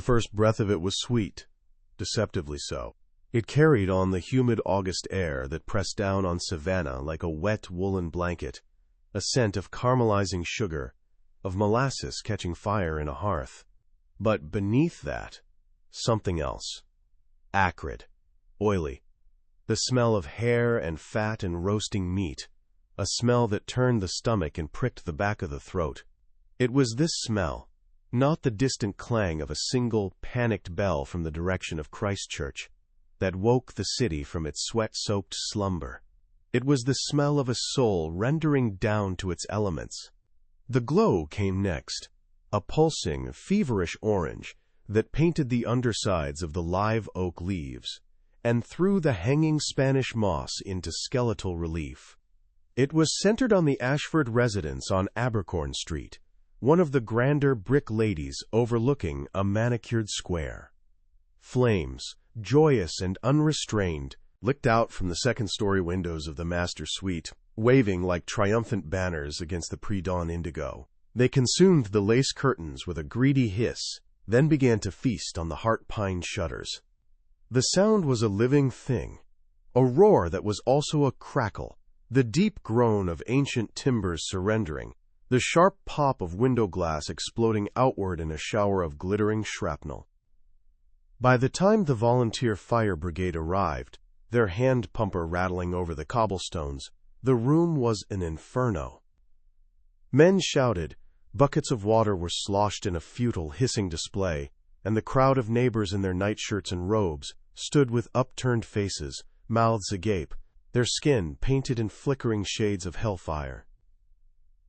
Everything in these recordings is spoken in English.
first breath of it was sweet, deceptively so. It carried on the humid August air that pressed down on Savannah like a wet woolen blanket, a scent of caramelizing sugar, of molasses catching fire in a hearth. But beneath that, something else. Acrid, oily. The smell of hair and fat and roasting meat, a smell that turned the stomach and pricked the back of the throat. It was this smell, not the distant clang of a single, panicked bell from the direction of Christchurch, that woke the city from its sweat-soaked slumber. It was the smell of a soul rendering down to its elements. The glow came next, a pulsing, feverish orange that painted the undersides of the live oak leaves and threw the hanging Spanish moss into skeletal relief. It was centered on the Ashford residence on Abercorn Street, one of the grander brick ladies overlooking a manicured square. Flames, joyous and unrestrained, licked out from the second-story windows of the master suite, waving like triumphant banners against the pre-dawn indigo. They consumed the lace curtains with a greedy hiss, then began to feast on the heart-pine shutters. The sound was a living thing, a roar that was also a crackle, the deep groan of ancient timbers surrendering, the sharp pop of window glass exploding outward in a shower of glittering shrapnel. By the time the volunteer fire brigade arrived, their hand pumper rattling over the cobblestones, the room was an inferno. Men shouted, buckets of water were sloshed in a futile, hissing display, and the crowd of neighbors in their nightshirts and robes stood with upturned faces, mouths agape, their skin painted in flickering shades of hellfire.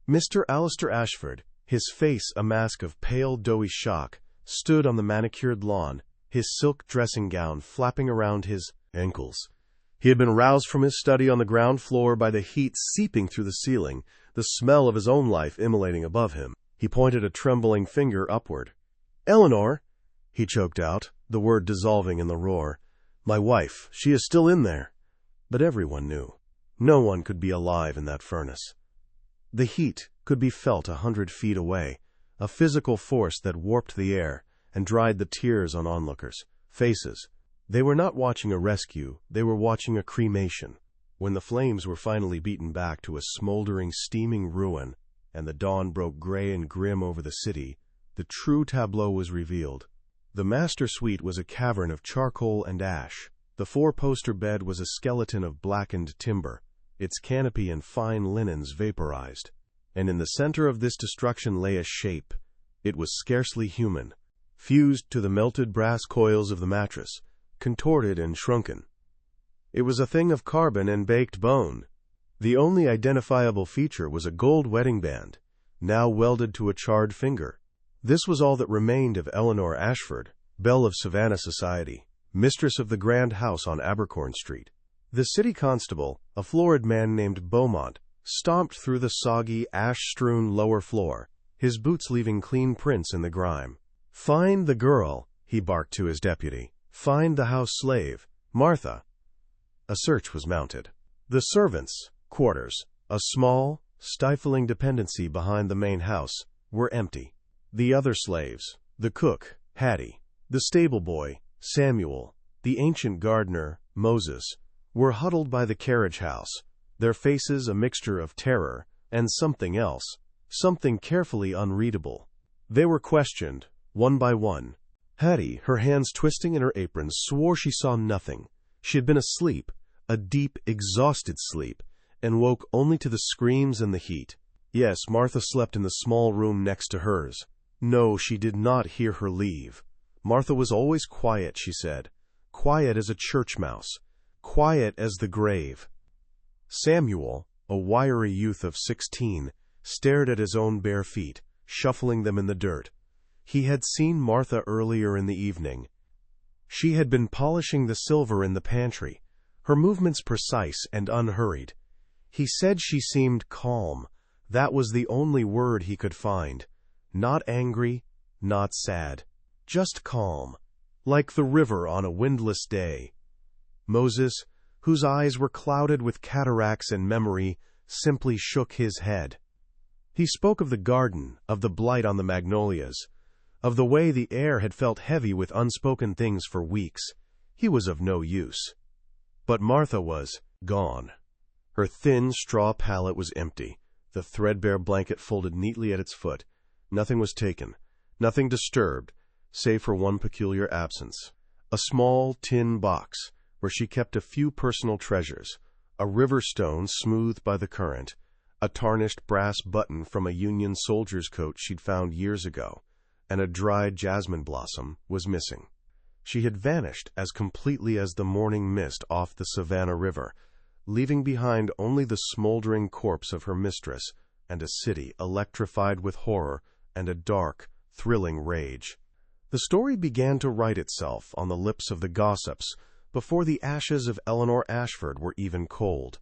Mr. Alistair Ashford, his face a mask of pale, doughy shock, stood on the manicured lawn, his silk dressing gown flapping around his ankles. He had been roused from his study on the ground floor by the heat seeping through the ceiling, the smell of his own life immolating above him. He pointed a trembling finger upward. "Eleanor," he choked out, the word dissolving in the roar. "My wife, she is still in there." But everyone knew. No one could be alive in that furnace. The heat could be felt 100 feet away, a physical force that warped the air and dried the tears on onlookers' faces. They were not watching a rescue, they were watching a cremation. When the flames were finally beaten back to a smoldering, steaming ruin, and the dawn broke gray and grim over the city, the true tableau was revealed. The master suite was a cavern of charcoal and ash. The four-poster bed was a skeleton of blackened timber, its canopy and fine linens vaporized. And in the center of this destruction lay a shape. It was scarcely human, fused to the melted brass coils of the mattress, contorted and shrunken. It was a thing of carbon and baked bone. The only identifiable feature was a gold wedding band, now welded to a charred finger. This was all that remained of Eleanor Ashford, belle of Savannah society, mistress of the grand house on Abercorn Street. The city constable, a florid man named Beaumont, stomped through the soggy, ash-strewn lower floor, his boots leaving clean prints in the grime. "Find the girl," he barked to his deputy. "Find the house slave, Martha." A search was mounted. The servants' quarters, a small, stifling dependency behind the main house, were empty. The other slaves, the cook, Hattie, the stable boy, Samuel, the ancient gardener, Moses, were huddled by the carriage house, their faces a mixture of terror and something else, something carefully unreadable. They were questioned, one by one. Hattie, her hands twisting in her apron, swore she saw nothing. She had been asleep, a deep, exhausted sleep, and woke only to the screams and the heat. Yes, Martha slept in the small room next to hers. No, she did not hear her leave. Martha was always quiet, she said, quiet as a church mouse, quiet as the grave. Samuel, a wiry youth of 16, stared at his own bare feet, shuffling them in the dirt. He had seen Martha earlier in the evening. She had been polishing the silver in the pantry, her movements precise and unhurried. He said she seemed calm. That was the only word he could find. Not angry, not sad, just calm, like the river on a windless day. Moses, whose eyes were clouded with cataracts and memory, simply shook his head. He spoke of the garden, of the blight on the magnolias, of the way the air had felt heavy with unspoken things for weeks. He was of no use. But Martha was gone. Her thin straw pallet was empty, the threadbare blanket folded neatly at its foot. Nothing was taken, nothing disturbed, save for one peculiar absence. A small tin box, where she kept a few personal treasures, a river stone smoothed by the current, a tarnished brass button from a Union soldier's coat she'd found years ago, and a dried jasmine blossom, was missing. She had vanished as completely as the morning mist off the Savannah River, leaving behind only the smoldering corpse of her mistress and a city electrified with horror and a dark, thrilling rage. The story began to write itself on the lips of the gossips before the ashes of Eleanor Ashford were even cold.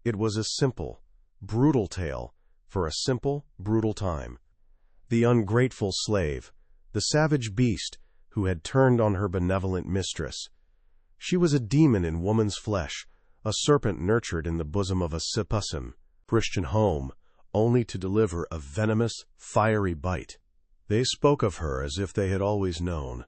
It was a simple, brutal tale for a simple, brutal time. The ungrateful slave, the savage beast who had turned on her benevolent mistress. She was a demon in woman's flesh, a serpent nurtured in the bosom of a Sipusim Christian home, only to deliver a venomous, fiery bite. They spoke of her as if they had always known,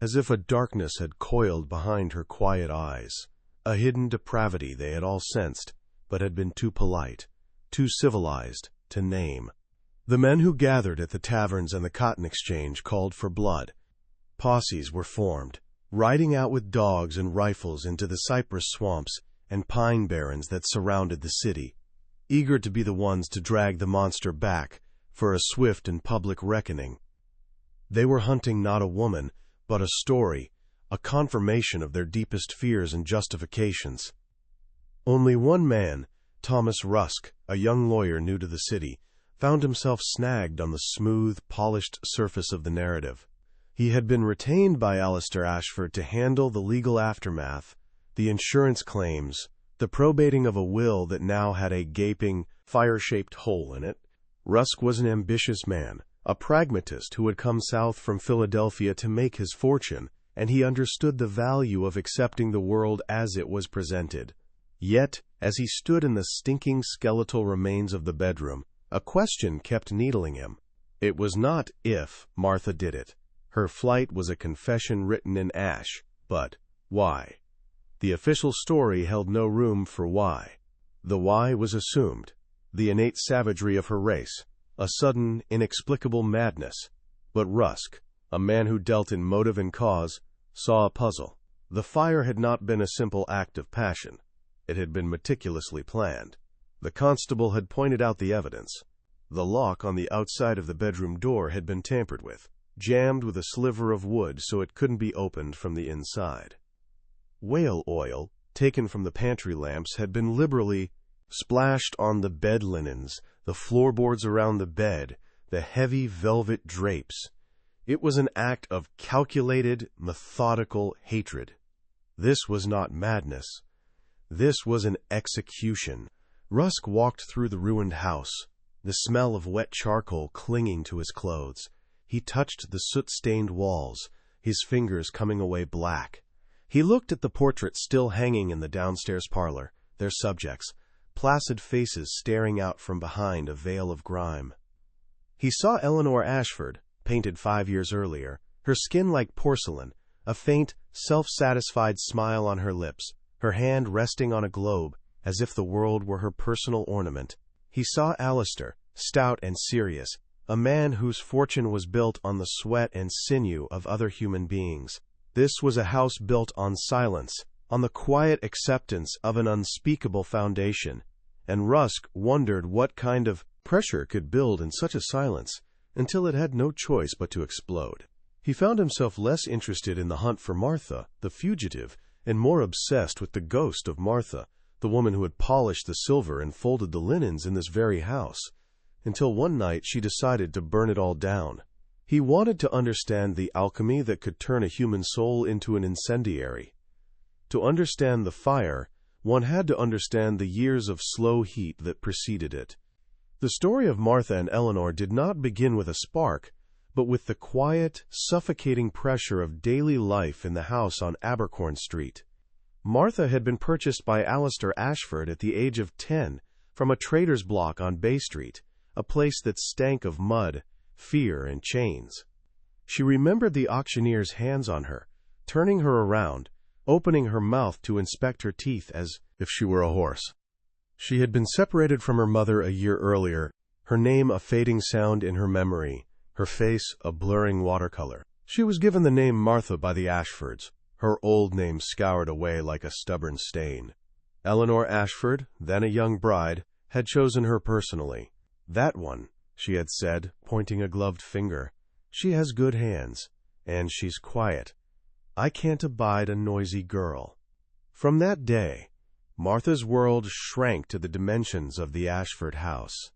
as if a darkness had coiled behind her quiet eyes, a hidden depravity they had all sensed, but had been too polite, too civilized to name. The men who gathered at the taverns and the cotton exchange called for blood. Posses were formed, riding out with dogs and rifles into the cypress swamps and pine barrens that surrounded the city, eager to be the ones to drag the monster back for a swift and public reckoning. They were hunting not a woman, but a story, a confirmation of their deepest fears and justifications. Only one man, Thomas Rusk, a young lawyer new to the city, found himself snagged on the smooth, polished surface of the narrative. He had been retained by Alistair Ashford to handle the legal aftermath, the insurance claims, the probating of a will that now had a gaping, fire-shaped hole in it. Rusk was an ambitious man, a pragmatist who had come south from Philadelphia to make his fortune, and he understood the value of accepting the world as it was presented. Yet, as he stood in the stinking skeletal remains of the bedroom, a question kept needling him. It was not if Martha did it. Her flight was a confession written in ash, but why? The official story held no room for why. The why was assumed, the innate savagery of her race, a sudden, inexplicable madness. But Rusk, a man who dealt in motive and cause, saw a puzzle. The fire had not been a simple act of passion. It had been meticulously planned. The constable had pointed out the evidence. The lock on the outside of the bedroom door had been tampered with, jammed with a sliver of wood so it couldn't be opened from the inside. Whale oil, taken from the pantry lamps, had been liberally splashed on the bed linens, the floorboards around the bed, the heavy velvet drapes. It was an act of calculated, methodical hatred. This was not madness. This was an execution. Rusk walked through the ruined house, the smell of wet charcoal clinging to his clothes. He touched the soot-stained walls, his fingers coming away black. He looked at the portraits still hanging in the downstairs parlor, their subjects, placid faces staring out from behind a veil of grime. He saw Eleanor Ashford, painted 5 years earlier, her skin like porcelain, a faint, self-satisfied smile on her lips, her hand resting on a globe, as if the world were her personal ornament. He saw Alistair, stout and serious, a man whose fortune was built on the sweat and sinew of other human beings. This was a house built on silence, on the quiet acceptance of an unspeakable foundation, and Rusk wondered what kind of pressure could build in such a silence, until it had no choice but to explode. He found himself less interested in the hunt for Martha, the fugitive, and more obsessed with the ghost of Martha, the woman who had polished the silver and folded the linens in this very house, until one night she decided to burn it all down. He wanted to understand the alchemy that could turn a human soul into an incendiary. To understand the fire, one had to understand the years of slow heat that preceded it. The story of Martha and Eleanor did not begin with a spark, but with the quiet, suffocating pressure of daily life in the house on Abercorn Street. Martha had been purchased by Alistair Ashford at the age of 10 from a trader's block on Bay Street, a place that stank of mud, fear, and chains. She remembered the auctioneer's hands on her, turning her around, opening her mouth to inspect her teeth as if she were a horse. She had been separated from her mother a year earlier, her name a fading sound in her memory, her face a blurring watercolor. She was given the name Martha by the Ashfords, her old name scoured away like a stubborn stain. Eleanor Ashford, then a young bride, had chosen her personally. "That one," she had said, pointing a gloved finger. "She has good hands, and she's quiet. I can't abide a noisy girl." From that day, Martha's world shrank to the dimensions of the Ashford house.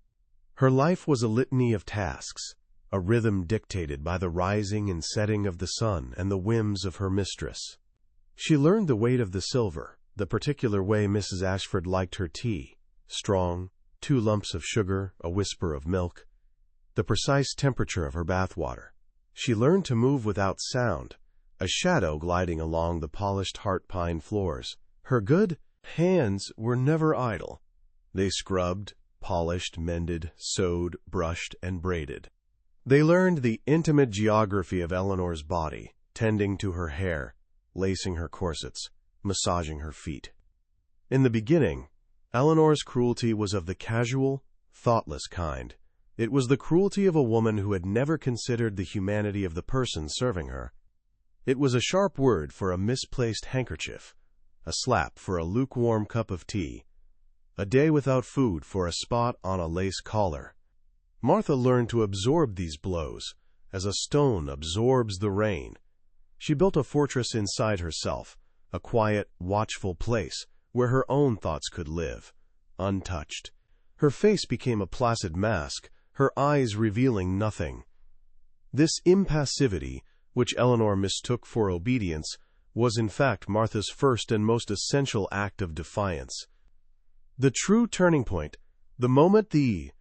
Her life was a litany of tasks, a rhythm dictated by the rising and setting of the sun and the whims of her mistress. She learned the weight of the silver, the particular way Mrs. Ashford liked her tea, strong, 2 lumps of sugar, a whisper of milk, the precise temperature of her bath water. She learned to move without sound, a shadow gliding along the polished heart pine floors. Her good hands were never idle. They scrubbed, polished, mended, sewed, brushed, and braided. They learned the intimate geography of Eleanor's body, tending to her hair, lacing her corsets, massaging her feet. In the beginning, Eleanor's cruelty was of the casual, thoughtless kind. It was the cruelty of a woman who had never considered the humanity of the person serving her. It was a sharp word for a misplaced handkerchief, a slap for a lukewarm cup of tea, a day without food for a spot on a lace collar. Martha learned to absorb these blows, as a stone absorbs the rain. She built a fortress inside herself, a quiet, watchful place where her own thoughts could live, untouched. Her face became a placid mask, her eyes revealing nothing. This impassivity, which Eleanor mistook for obedience, was in fact Martha's first and most essential act of defiance. The true turning point, the moment the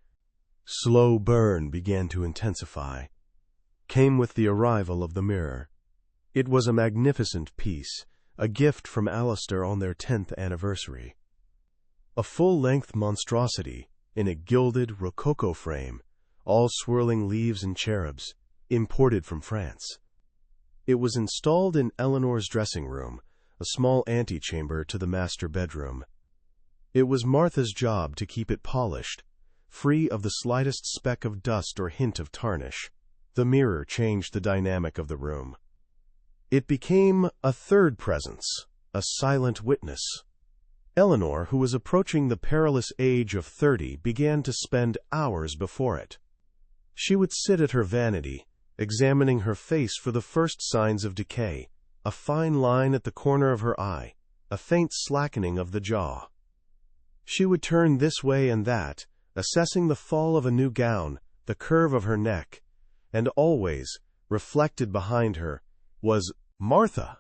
slow burn began to intensify, came with the arrival of the mirror. It was a magnificent piece, a gift from Alistair on their 10th anniversary. A full-length monstrosity in a gilded rococo frame, all swirling leaves and cherubs, imported from France. It was installed in Eleanor's dressing room, a small antechamber to the master bedroom. It was Martha's job to keep it polished, free of the slightest speck of dust or hint of tarnish. The mirror changed the dynamic of the room. It became a third presence, a silent witness. Eleanor, who was approaching the perilous age of 30, began to spend hours before it. She would sit at her vanity, examining her face for the first signs of decay, a fine line at the corner of her eye, a faint slackening of the jaw. She would turn this way and that, assessing the fall of a new gown, the curve of her neck, and always, reflected behind her, was Martha.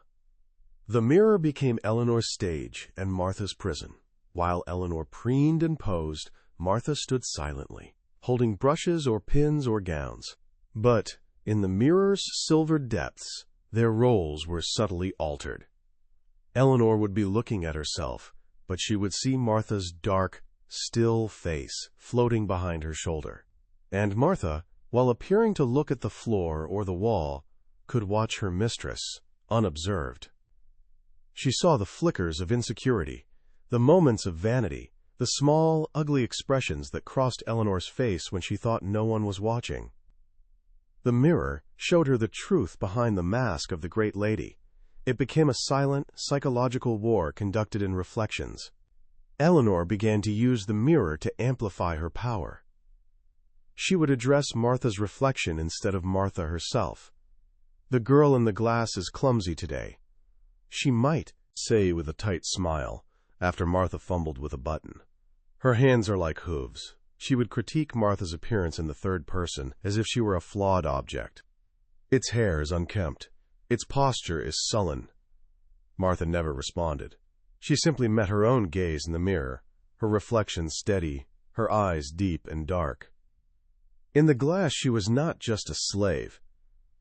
The mirror became Eleanor's stage and Martha's prison. While Eleanor preened and posed, Martha stood silently, holding brushes or pins or gowns. But in the mirror's silvered depths, their roles were subtly altered. Eleanor would be looking at herself, but she would see Martha's dark, still face floating behind her shoulder. And Martha, while appearing to look at the floor or the wall, could watch her mistress, unobserved. She saw the flickers of insecurity, the moments of vanity, the small, ugly expressions that crossed Eleanor's face when she thought no one was watching. The mirror showed her the truth behind the mask of the great lady. It became a silent, psychological war conducted in reflections. Eleanor began to use the mirror to amplify her power. She would address Martha's reflection instead of Martha herself. "The girl in the glass is clumsy today," she might say with a tight smile, after Martha fumbled with a button. "Her hands are like hooves." She would critique Martha's appearance in the third person, as if she were a flawed object. "Its hair is unkempt. Its posture is sullen." Martha never responded. She simply met her own gaze in the mirror, her reflection steady, her eyes deep and dark. In the glass she was not just a slave.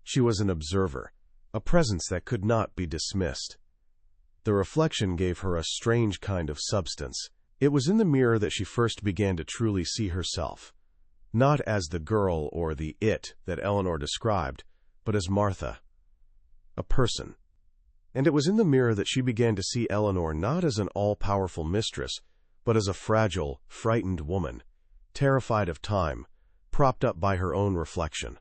She was an observer, a presence that could not be dismissed. The reflection gave her a strange kind of substance. It was in the mirror that she first began to truly see herself, not as the girl or the it that Eleanor described, but as Martha, a person. And it was in the mirror that she began to see Eleanor not as an all-powerful mistress, but as a fragile, frightened woman, terrified of time, propped up by her own reflection.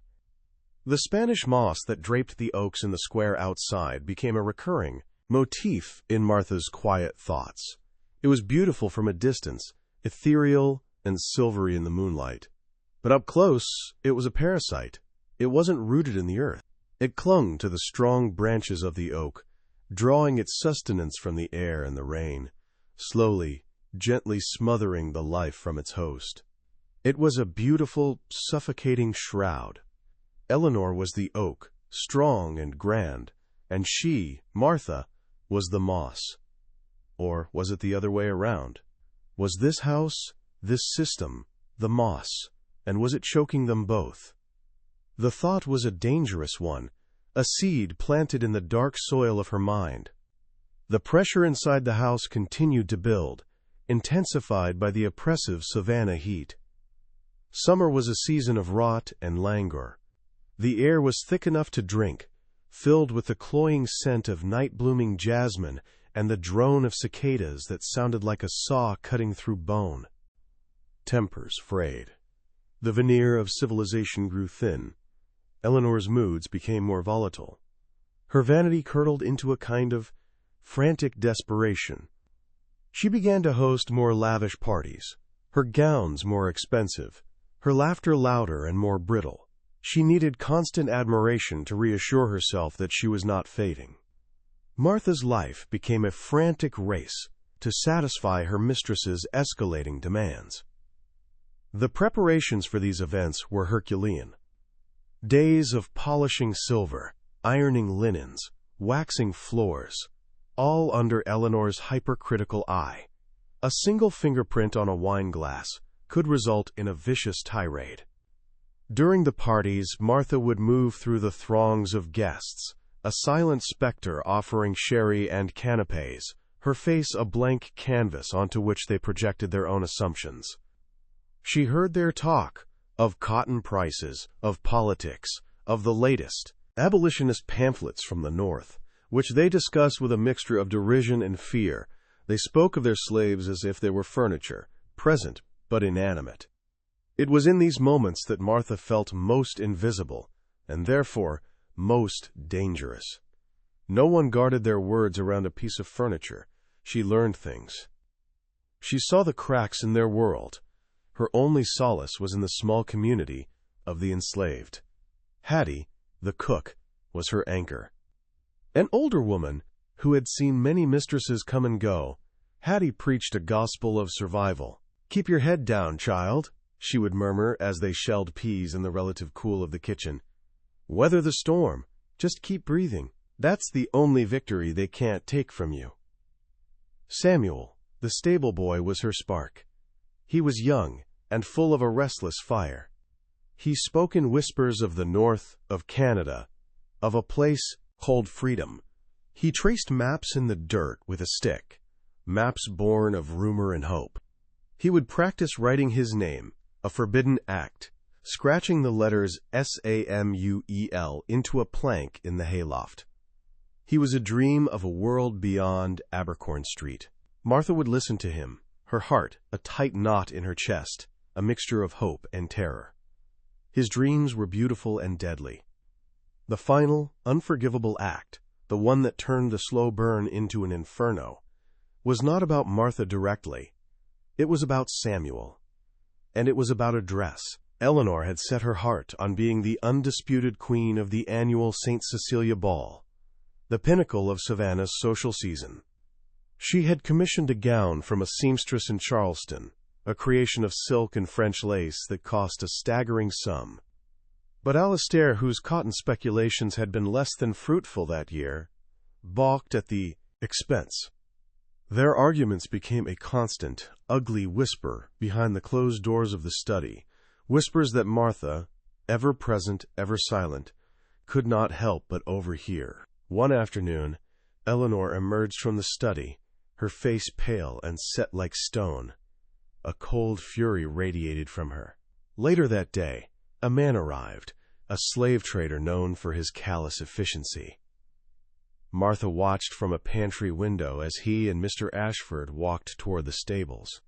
The Spanish moss that draped the oaks in the square outside became a recurring motif in Martha's quiet thoughts. It was beautiful from a distance, ethereal and silvery in the moonlight. But up close, it was a parasite. It wasn't rooted in the earth. It clung to the strong branches of the oak, drawing its sustenance from the air and the rain, slowly, gently smothering the life from its host. It was a beautiful, suffocating shroud. Eleanor was the oak, strong and grand, and she, Martha, was the moss. Or was it the other way around? Was this house, this system, the moss, and was it choking them both? The thought was a dangerous one, a seed planted in the dark soil of her mind. The pressure inside the house continued to build, intensified by the oppressive Savannah heat. Summer was a season of rot and languor. The air was thick enough to drink, filled with the cloying scent of night-blooming jasmine and the drone of cicadas that sounded like a saw cutting through bone. Tempers frayed. The veneer of civilization grew thin. Eleanor's moods became more volatile. Her vanity curdled into a kind of frantic desperation. She began to host more lavish parties, her gowns more expensive, her laughter louder and more brittle. She needed constant admiration to reassure herself that she was not fading. Martha's life became a frantic race to satisfy her mistress's escalating demands. The preparations for these events were Herculean. Days of polishing silver, ironing linens, waxing floors, all under Eleanor's hypercritical eye. A single fingerprint on a wine glass could result in a vicious tirade. During the parties, Martha would move through the throngs of guests, a silent specter offering sherry and canapés, her face a blank canvas onto which they projected their own assumptions. She heard their talk of cotton prices, of politics, of the latest abolitionist pamphlets from the North, which they discussed with a mixture of derision and fear. They spoke of their slaves as if they were furniture, present but inanimate. It was in these moments that Martha felt most invisible, and therefore most dangerous. No one guarded their words around a piece of furniture. She learned things. She saw the cracks in their world. Her only solace was in the small community of the enslaved. Hattie, the cook, was her anchor. An older woman who had seen many mistresses come and go, Hattie preached a gospel of survival. "Keep your head down, child," she would murmur as they shelled peas in the relative cool of the kitchen. "Weather the storm. Just keep breathing. That's the only victory they can't take from you." Samuel, the stable boy, was her spark. He was young and full of a restless fire. He spoke in whispers of the north, of Canada, of a place called freedom. He traced maps in the dirt with a stick, maps born of rumor and hope. He would practice writing his name, a forbidden act, scratching the letters Samuel into a plank in the hayloft. He was a dream of a world beyond Abercorn Street. Martha would listen to him, her heart a tight knot in her chest, a mixture of hope and terror. His dreams were beautiful and deadly. The final, unforgivable act, the one that turned the slow burn into an inferno, was not about Martha directly. It was about Samuel. And it was about a dress. Eleanor had set her heart on being the undisputed queen of the annual St. Cecilia Ball, the pinnacle of Savannah's social season. She had commissioned a gown from a seamstress in Charleston, a creation of silk and French lace that cost a staggering sum. But Alastair, whose cotton speculations had been less than fruitful that year, balked at the expense. Their arguments became a constant, ugly whisper behind the closed doors of the study, whispers that Martha, ever present, ever silent, could not help but overhear. One afternoon, Eleanor emerged from the study, her face pale and set like stone. A cold fury radiated from her. Later that day, a man arrived, a slave trader known for his callous efficiency. Martha watched from a pantry window as he and Mr. Ashford walked toward the stables.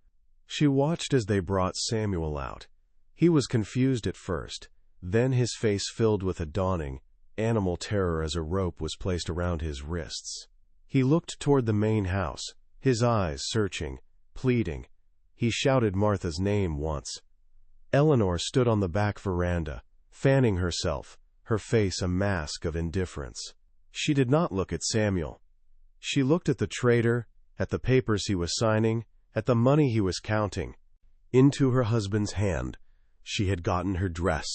She watched as they brought Samuel out. He was confused at first, then his face filled with a dawning, animal terror as a rope was placed around his wrists. He looked toward the main house, his eyes searching, pleading. He shouted Martha's name once. Eleanor stood on the back veranda, fanning herself, her face a mask of indifference. She did not look at Samuel. She looked at the trader, at the papers he was signing, at the money he was counting. Into her husband's hand. She had gotten her dress.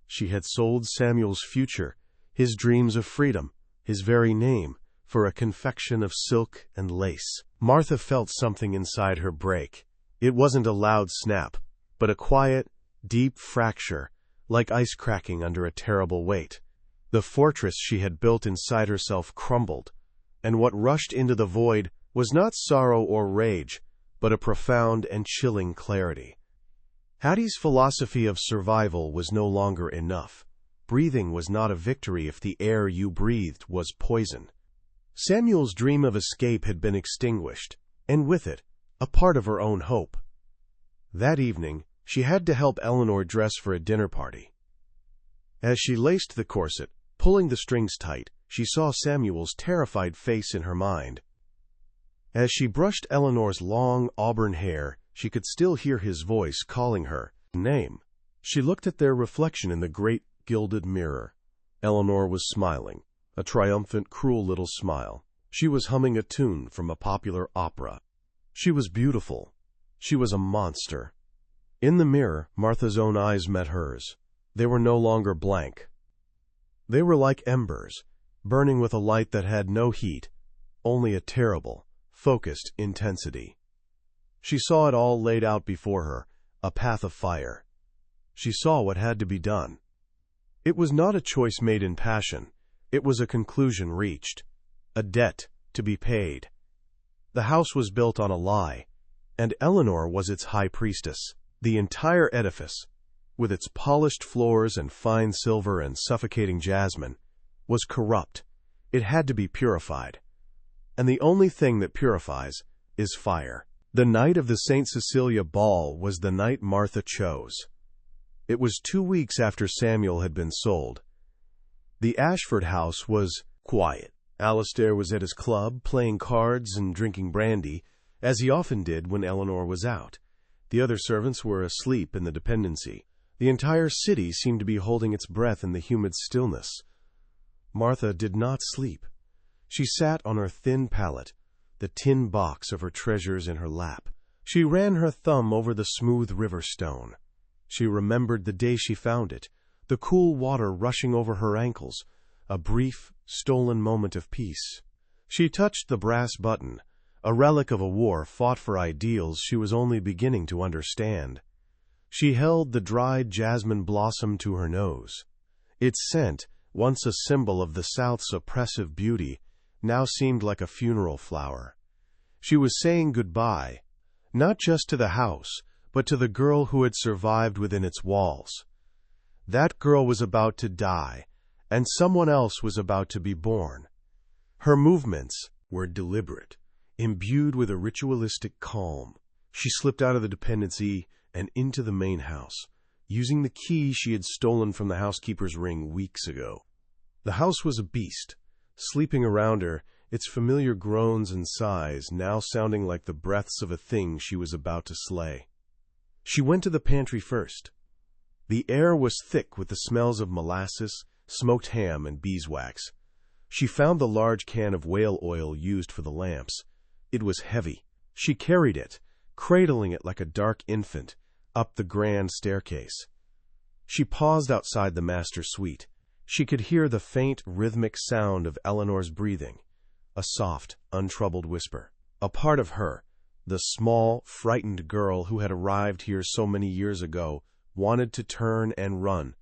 She had sold Samuel's future, his dreams of freedom, his very name, for a confection of silk and lace. Martha felt something inside her break. It wasn't a loud snap, but a quiet, deep fracture, like ice cracking under a terrible weight. The fortress she had built inside herself crumbled, and what rushed into the void was not sorrow or rage, but a profound and chilling clarity. Hattie's philosophy of survival was no longer enough. Breathing was not a victory if the air you breathed was poison. Samuel's dream of escape had been extinguished, and with it, a part of her own hope. That evening, she had to help Eleanor dress for a dinner party. As she laced the corset, pulling the strings tight, she saw Samuel's terrified face in her mind. As she brushed Eleanor's long auburn hair, she could still hear his voice calling her name. She looked at their reflection in the great gilded mirror. Eleanor was smiling, a triumphant, cruel little smile. She was humming a tune from a popular opera. She was beautiful. She was a monster. In the mirror, Martha's own eyes met hers. They were no longer blank. They were like embers, burning with a light that had no heat, only a terrible, focused intensity. She saw it all laid out before her, a path of fire. She saw what had to be done. It was not a choice made in passion. It was a conclusion reached, a debt to be paid. The house was built on a lie, and Eleanor was its high priestess. The entire edifice, with its polished floors and fine silver and suffocating jasmine, was corrupt. It had to be purified. And the only thing that purifies is fire. The night of the St. Cecilia ball was the night Martha chose. It was 2 weeks after Samuel had been sold. The Ashford house was quiet. Alistair was at his club, playing cards and drinking brandy, as he often did when Eleanor was out. The other servants were asleep in the dependency. The entire city seemed to be holding its breath in the humid stillness. Martha did not sleep. She sat on her thin pallet, the tin box of her treasures in her lap. She ran her thumb over the smooth river stone. She remembered the day she found it, the cool water rushing over her ankles, a brief, stolen moment of peace. She touched the brass button, a relic of a war fought for ideals she was only beginning to understand. She held the dried jasmine blossom to her nose. Its scent, once a symbol of the South's oppressive beauty, now seemed like a funeral flower. She was saying goodbye, not just to the house, but to the girl who had survived within its walls. That girl was about to die, and someone else was about to be born. Her movements were deliberate, imbued with a ritualistic calm. She slipped out of the dependency and into the main house, using the key she had stolen from the housekeeper's ring weeks ago. The house was a beast, sleeping around her, its familiar groans and sighs now sounding like the breaths of a thing she was about to slay. She went to the pantry first. The air was thick with the smells of molasses, smoked ham, and beeswax. She found the large can of whale oil used for the lamps. It was heavy. She carried it, cradling it like a dark infant, up the grand staircase. She paused outside the master suite. She could hear the faint, rhythmic sound of Eleanor's breathing, a soft, untroubled whisper. A part of her, the small, frightened girl who had arrived here so many years ago, wanted to turn and run,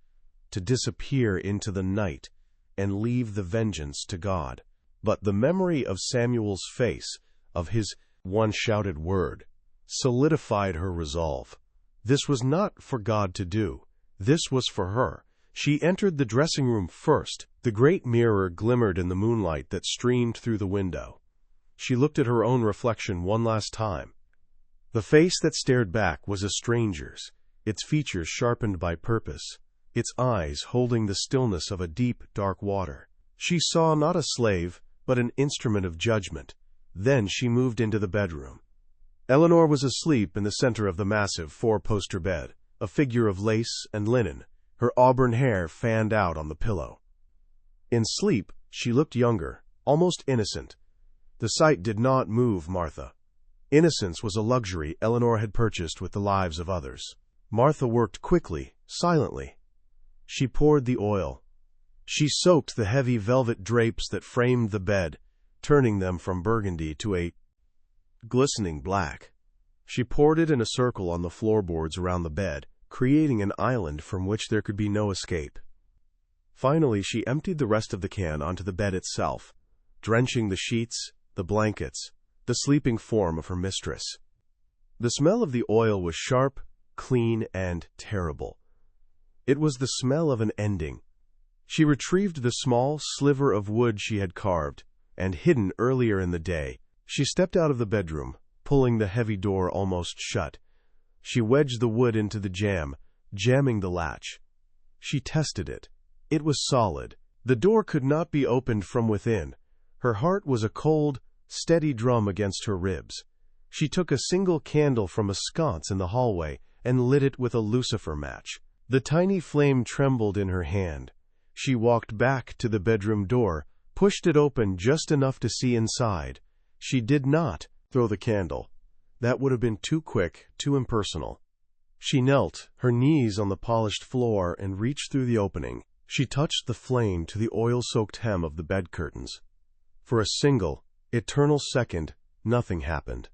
to disappear into the night and leave the vengeance to God. But the memory of Samuel's face, of his one shouted word, solidified her resolve. This was not for God to do. This was for her. She entered the dressing room first. The great mirror glimmered in the moonlight that streamed through the window. She looked at her own reflection one last time. The face that stared back was a stranger's, its features sharpened by purpose, its eyes holding the stillness of a deep, dark water. She saw not a slave, but an instrument of judgment. Then she moved into the bedroom. Eleanor was asleep in the center of the massive four-poster bed, a figure of lace and linen, her auburn hair fanned out on the pillow. In sleep, she looked younger, almost innocent. The sight did not move Martha. Innocence was a luxury Eleanor had purchased with the lives of others. Martha worked quickly, silently. She poured the oil. She soaked the heavy velvet drapes that framed the bed, turning them from burgundy to a glistening black. She poured it in a circle on the floorboards around the bed, creating an island from which there could be no escape. Finally, she emptied the rest of the can onto the bed itself, drenching the sheets, the blankets, the sleeping form of her mistress. The smell of the oil was sharp, clean, and terrible. It was the smell of an ending. She retrieved the small sliver of wood she had carved and hidden earlier in the day. She stepped out of the bedroom, pulling the heavy door almost shut. She wedged the wood into the jamb, jamming the latch. She tested it. It was solid. The door could not be opened from within. Her heart was a cold, steady drum against her ribs. She took a single candle from a sconce in the hallway and lit it with a lucifer match. The tiny flame trembled in her hand. She walked back to the bedroom door, pushed it open just enough to see inside. She did not throw the candle. That would have been too quick, too impersonal. She knelt, her knees on the polished floor, and reached through the opening. She touched the flame to the oil-soaked hem of the bed curtains. For a single, eternal second, nothing happened.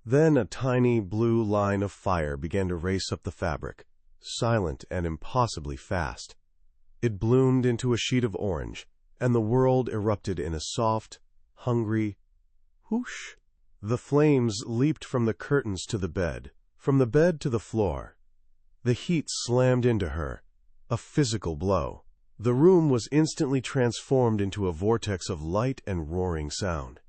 Then a tiny blue line of fire began to race up the fabric, silent and impossibly fast. It bloomed into a sheet of orange, and the world erupted in a soft, hungry whoosh. The flames leaped from the curtains to the bed, from the bed to the floor. The heat slammed into her, a physical blow. The room was instantly transformed into a vortex of light and roaring sound.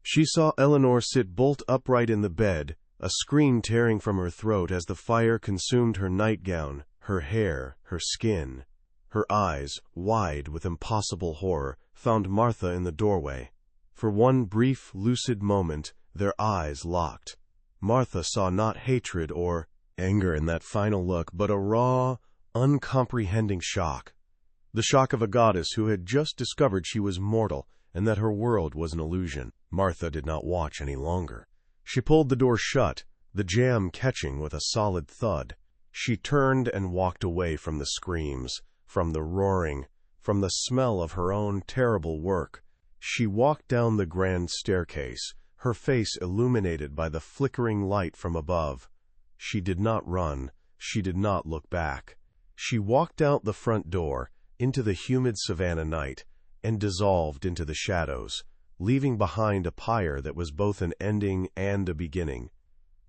She saw Eleanor sit bolt upright in the bed, a scream tearing from her throat as the fire consumed her nightgown, her hair, her skin. Her eyes, wide with impossible horror, found Martha in the doorway. For one brief, lucid moment, their eyes locked. Martha saw not hatred or anger in that final look, but a raw, uncomprehending shock. The shock of a goddess who had just discovered she was mortal and that her world was an illusion. Martha did not watch any longer. She pulled the door shut, the jamb catching with a solid thud. She turned and walked away from the screams, from the roaring, from the smell of her own terrible work. She walked down the grand staircase, her face illuminated by the flickering light from above. She did not run. She did not look back. She walked out the front door, into the humid Savannah night, and dissolved into the shadows, leaving behind a pyre that was both an ending and a beginning.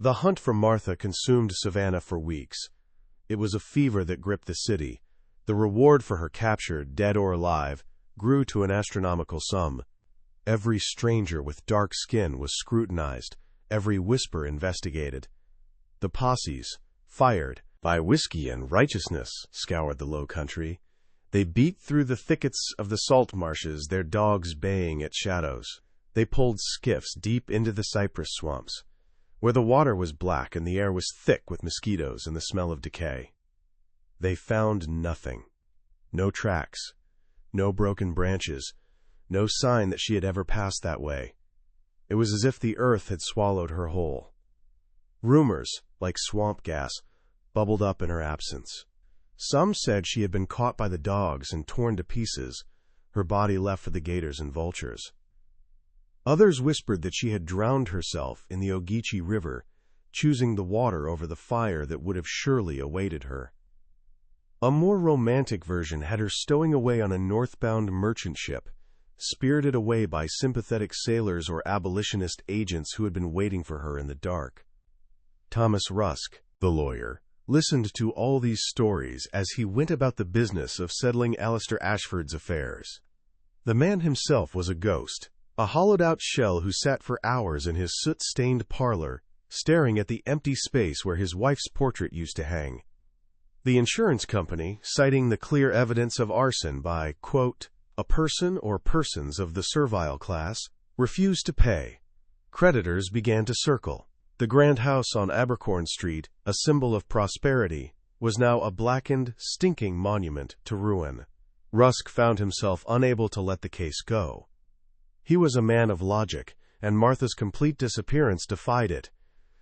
The hunt for Martha consumed Savannah for weeks. It was a fever that gripped the city. The reward for her capture, dead or alive, grew to an astronomical sum. Every stranger with dark skin was scrutinized, every whisper investigated. The posses, fired by whiskey and righteousness, scoured the low country. They beat through the thickets of the salt marshes, their dogs baying at shadows. They pulled skiffs deep into the cypress swamps, where the water was black and the air was thick with mosquitoes and the smell of decay. They found nothing. No tracks, no broken branches, no sign that she had ever passed that way. It was as if the earth had swallowed her whole. Rumors, like swamp gas, bubbled up in her absence. Some said she had been caught by the dogs and torn to pieces, her body left for the gators and vultures. Others whispered that she had drowned herself in the Ogeechee River, choosing the water over the fire that would have surely awaited her. A more romantic version had her stowing away on a northbound merchant ship, spirited away by sympathetic sailors or abolitionist agents who had been waiting for her in the dark. Thomas Rusk, the lawyer, listened to all these stories as he went about the business of settling Alistair Ashford's affairs. The man himself was a ghost, a hollowed-out shell who sat for hours in his soot-stained parlor, staring at the empty space where his wife's portrait used to hang. The insurance company, citing the clear evidence of arson by, quote, a person or persons of the servile class, refused to pay. Creditors began to circle. The grand house on Abercorn Street, a symbol of prosperity, was now a blackened, stinking monument to ruin. Rusk found himself unable to let the case go. He was a man of logic, and Martha's complete disappearance defied it.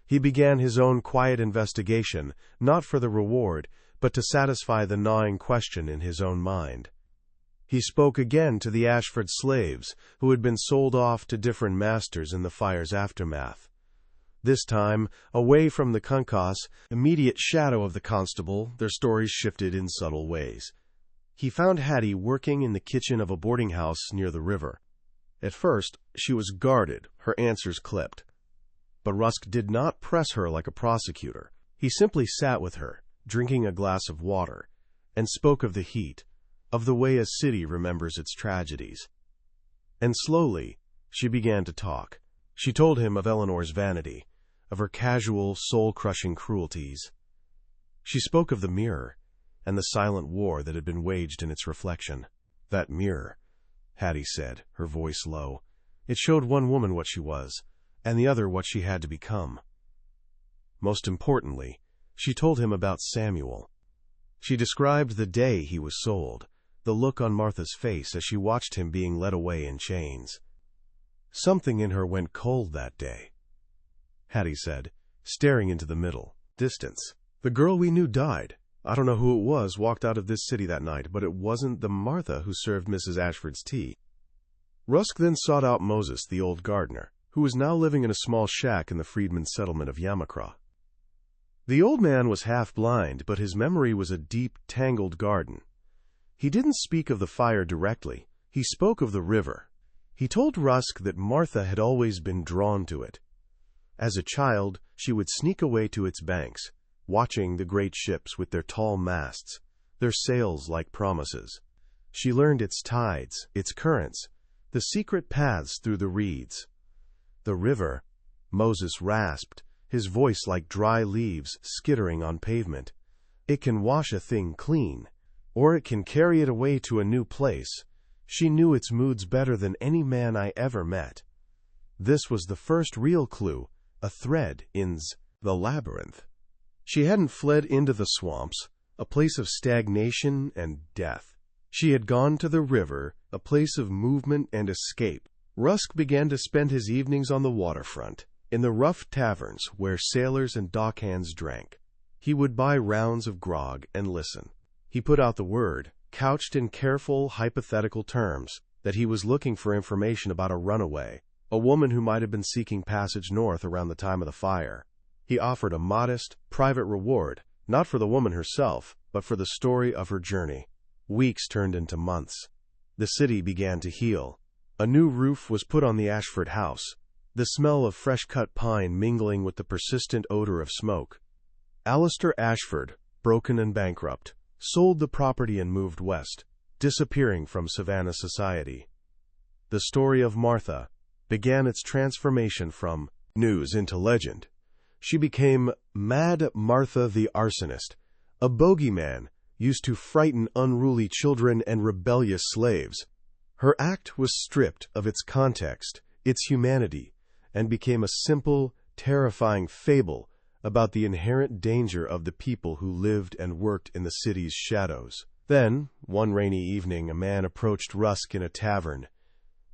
He began his own quiet investigation, not for the reward, but to satisfy the gnawing question in his own mind. He spoke again to the Ashford slaves, who had been sold off to different masters in the fire's aftermath. This time, away from the concourse, immediate shadow of the constable, their stories shifted in subtle ways. He found Hattie working in the kitchen of a boarding house near the river. At first, she was guarded, her answers clipped. But Rusk did not press her like a prosecutor. He simply sat with her, drinking a glass of water, and spoke of the heat, of the way a city remembers its tragedies. And slowly, she began to talk. She told him of Eleanor's vanity, of her casual, soul-crushing cruelties. She spoke of the mirror, and the silent war that had been waged in its reflection. That mirror, Hattie said, her voice low. It showed one woman what she was, and the other what she had to become. Most importantly, she told him about Samuel. She described the day he was sold, the look on Martha's face as she watched him being led away in chains. Something in her went cold that day, Hattie said, staring into the middle distance. The girl we knew died. I don't know who it was walked out of this city that night, but it wasn't the Martha who served Mrs. Ashford's tea. Rusk then sought out Moses, the old gardener, who was now living in a small shack in the freedmen's settlement of Yamacraw. The old man was half-blind, but his memory was a deep, tangled garden. He didn't speak of the fire directly. He spoke of the river. He told Rusk that Martha had always been drawn to it. As a child, she would sneak away to its banks, watching the great ships with their tall masts, their sails like promises. She learned its tides, its currents, the secret paths through the reeds. The river, Moses rasped, his voice like dry leaves skittering on pavement. It can wash a thing clean, or it can carry it away to a new place. She knew its moods better than any man I ever met. This was the first real clue, a thread in the labyrinth. She hadn't fled into the swamps, a place of stagnation and death. She had gone to the river, a place of movement and escape. Rusk began to spend his evenings on the waterfront, in the rough taverns where sailors and dockhands drank. He would buy rounds of grog and listen. He put out the word, couched in careful, hypothetical terms, that he was looking for information about a runaway, a woman who might have been seeking passage north around the time of the fire. He offered a modest, private reward, not for the woman herself, but for the story of her journey. Weeks turned into months. The city began to heal. A new roof was put on the Ashford house, the smell of fresh-cut pine mingling with the persistent odor of smoke. Alistair Ashford, broken and bankrupt, sold the property and moved west, disappearing from Savannah society. The story of Martha began its transformation from news into legend. She became Mad Martha the Arsonist, a bogeyman used to frighten unruly children and rebellious slaves. Her act was stripped of its context, its humanity, and became a simple, terrifying fable about the inherent danger of the people who lived and worked in the city's shadows. Then, one rainy evening, a man approached Rusk in a tavern.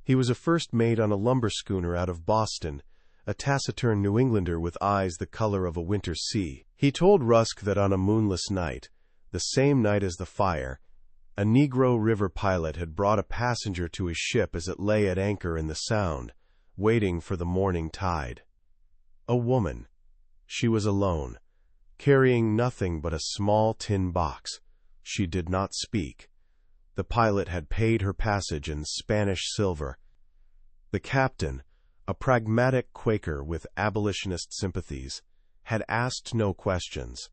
He was a first mate on a lumber schooner out of Boston, a taciturn New Englander with eyes the color of a winter sea. He told Rusk that on a moonless night, the same night as the fire, a Negro river pilot had brought a passenger to his ship as it lay at anchor in the Sound, waiting for the morning tide. A woman. She was alone, carrying nothing but a small tin box. She did not speak. The pilot had paid her passage in Spanish silver. The captain, a pragmatic Quaker with abolitionist sympathies, had asked no questions.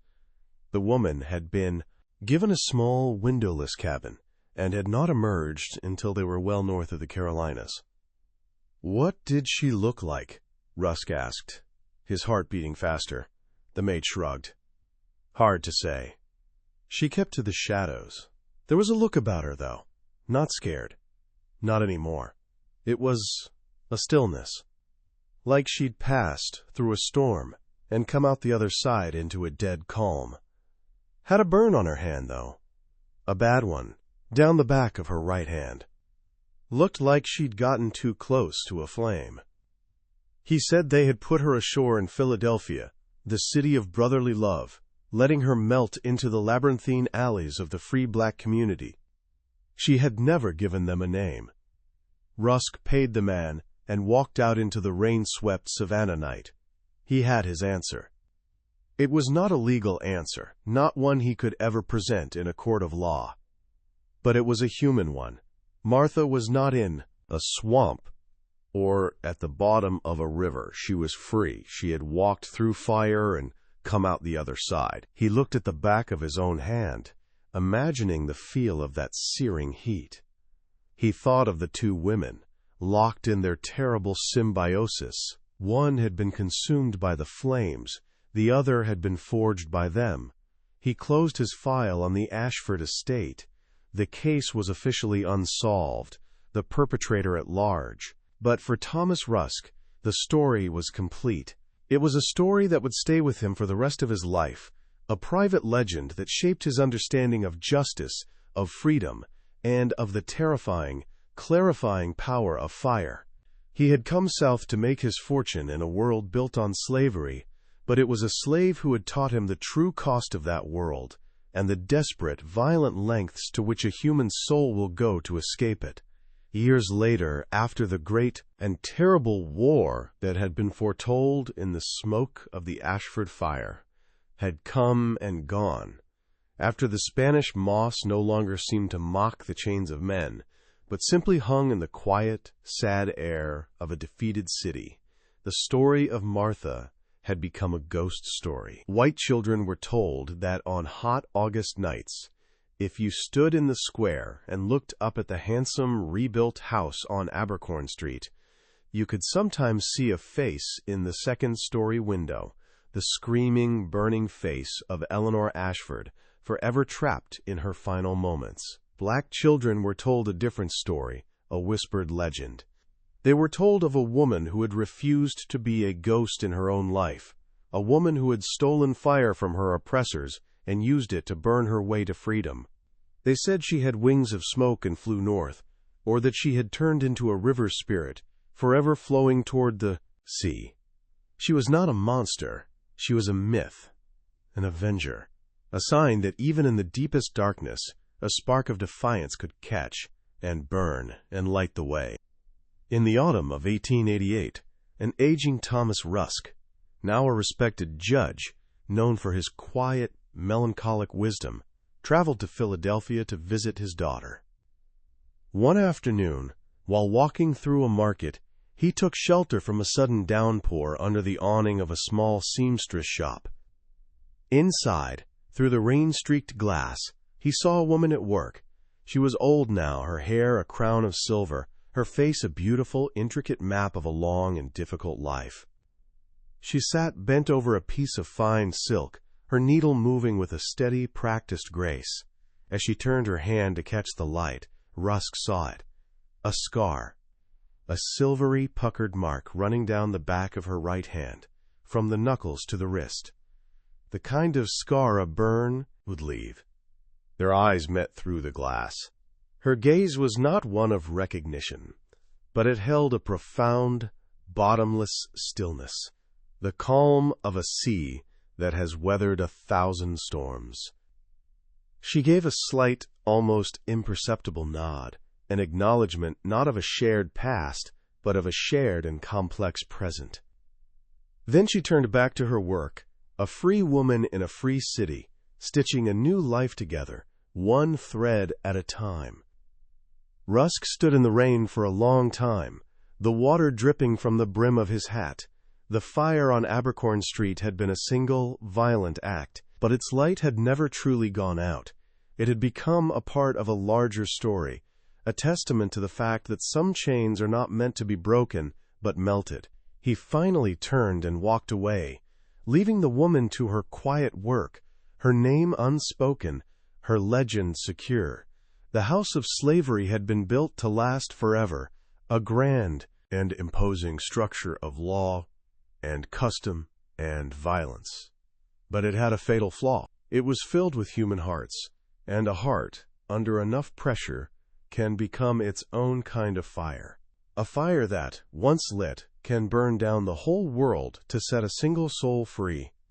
The woman had been given a small, windowless cabin and had not emerged until they were well north of the Carolinas. "What did she look like?" Rusk asked, his heart beating faster. The maid shrugged. "Hard to say. She kept to the shadows. There was a look about her, though. Not scared. Not anymore. It was a stillness. Like she'd passed through a storm and come out the other side into a dead calm. Had a burn on her hand, though. A bad one, down the back of her right hand. Looked like she'd gotten too close to a flame." He said they had put her ashore in Philadelphia, the city of brotherly love, letting her melt into the labyrinthine alleys of the free black community. She had never given them a name. Rusk paid the man and walked out into the rain-swept Savannah night. He had his answer. It was not a legal answer, not one he could ever present in a court of law. But it was a human one. Martha was not in a swamp or at the bottom of a river. She was free. She had walked through fire and come out the other side. He looked at the back of his own hand, imagining the feel of that searing heat. He thought of the two women, locked in their terrible symbiosis. One had been consumed by the flames, the other had been forged by them. He closed his file on the Ashford estate. The case was officially unsolved, the perpetrator at large. But for Thomas Rusk, the story was complete. It was a story that would stay with him for the rest of his life, a private legend that shaped his understanding of justice, of freedom, and of the terrifying, clarifying power of fire. He had come south to make his fortune in a world built on slavery, but it was a slave who had taught him the true cost of that world, and the desperate, violent lengths to which a human soul will go to escape it. Years later, after the great and terrible war that had been foretold in the smoke of the Ashford fire had come and gone, after the Spanish moss no longer seemed to mock the chains of men, but simply hung in the quiet, sad air of a defeated city, the story of Martha had become a ghost story. White children were told that on hot August nights, if you stood in the square and looked up at the handsome rebuilt house on Abercorn Street, you could sometimes see a face in the second-story window, the screaming, burning face of Eleanor Ashford, forever trapped in her final moments. Black children were told a different story, a whispered legend. They were told of a woman who had refused to be a ghost in her own life, a woman who had stolen fire from her oppressors and used it to burn her way to freedom. They said she had wings of smoke and flew north, or that she had turned into a river spirit, forever flowing toward the sea. She was not a monster. She was a myth, an avenger, a sign that even in the deepest darkness, a spark of defiance could catch and burn and light the way. In the autumn of 1888, an aging Thomas Rusk, now a respected judge, known for his quiet, melancholic wisdom, traveled to Philadelphia to visit his daughter. One afternoon, while walking through a market, he took shelter from a sudden downpour under the awning of a small seamstress shop. Inside, through the rain-streaked glass, he saw a woman at work. She was old now, her hair a crown of silver, her face a beautiful, intricate map of a long and difficult life. She sat bent over a piece of fine silk, her needle moving with a steady, practiced grace. As she turned her hand to catch the light, Rusk saw it. A scar. A silvery, puckered mark running down the back of her right hand, from the knuckles to the wrist. The kind of scar a burn would leave. Their eyes met through the glass. Her gaze was not one of recognition, but it held a profound, bottomless stillness, the calm of a sea that has weathered 1,000 storms. She gave a slight, almost imperceptible nod, an acknowledgment not of a shared past, but of a shared and complex present. Then she turned back to her work, a free woman in a free city, stitching a new life together, one thread at a time. Rusk stood in the rain for a long time, the water dripping from the brim of his hat. The fire on Abercorn Street had been a single, violent act. But its light had never truly gone out. It had become a part of a larger story, a testament to the fact that some chains are not meant to be broken, but melted. He finally turned and walked away, leaving the woman to her quiet work, her name unspoken, her legend secure. The house of slavery had been built to last forever, a grand and imposing structure of law and custom and violence. But it had a fatal flaw. It was filled with human hearts, and a heart, under enough pressure, can become its own kind of fire. A fire that, once lit, can burn down the whole world to set a single soul free.